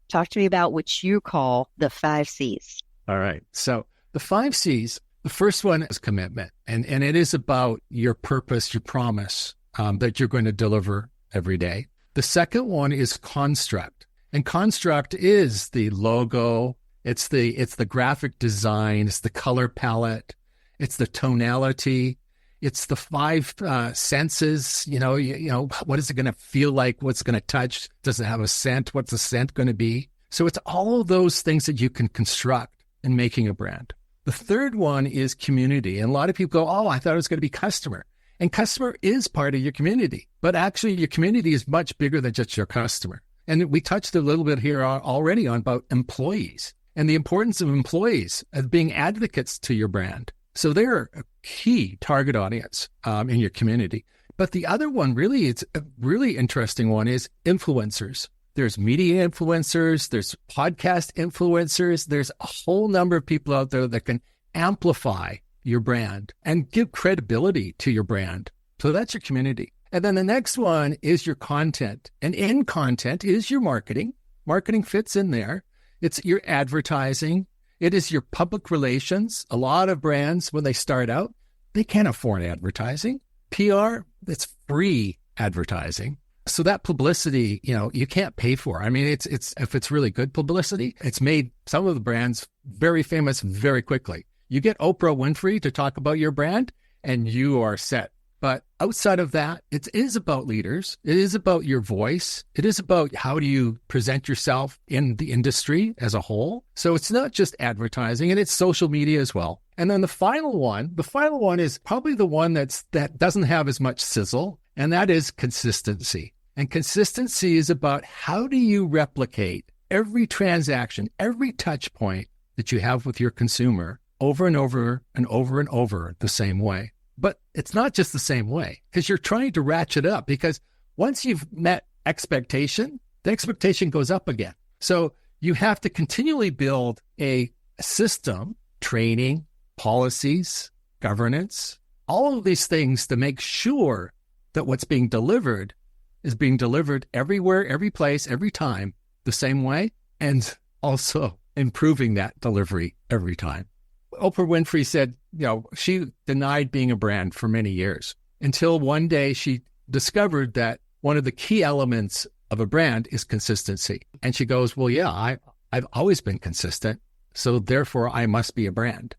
Talk to me about what you call the 5 C's. All right. So the 5 C's, the first one is commitment. And it is about your purpose, your promise that you're going to deliver every day. The second one is construct. And construct is the logo. It's the graphic design. It's the color palette. It's the tonality. It's the five senses. What is it going to feel like? What's going to touch? Does it have a scent? What's the scent going to be? So it's all of those things that you can construct in making a brand. The third one is community. And a lot of people go, oh, I thought it was going to be customer. And customer is part of your community. But actually, your community is much bigger than just your customer. And we touched a little bit here already on about employees and the importance of employees as being advocates to your brand. So they're a key target audience in your community. But the other one, really, it's a really interesting one, is influencers. There's media influencers, there's podcast influencers, there's a whole number of people out there that can amplify your brand and give credibility to your brand. So that's your community. And then the next one is your content. And in content is your marketing. Marketing fits in there. It's your advertising. It is your public relations. A lot of brands, when they start out, they can't afford advertising. PR, it's free advertising. So that publicity, you can't pay for. I mean, it's if it's really good publicity, it's made some of the brands very famous very quickly. You get Oprah Winfrey to talk about your brand and you are set. But outside of that, it is about leaders. It is about your voice. It is about how do you present yourself in the industry as a whole. So it's not just advertising, and it's social media as well. And then the final one is probably the one that doesn't have as much sizzle, and that is consistency. And consistency is about how do you replicate every transaction, every touch point that you have with your consumer over and over and over and over the same way. But it's not just the same way, because you're trying to ratchet up, because once you've met expectation, the expectation goes up again. So you have to continually build a system, training, policies, governance, all of these things to make sure that what's being delivered is being delivered everywhere, every place, every time, the same way, and also improving that delivery every time. Oprah Winfrey said, she denied being a brand for many years until one day she discovered that one of the key elements of a brand is consistency. And she goes, well, yeah, I've always been consistent, so therefore I must be a brand.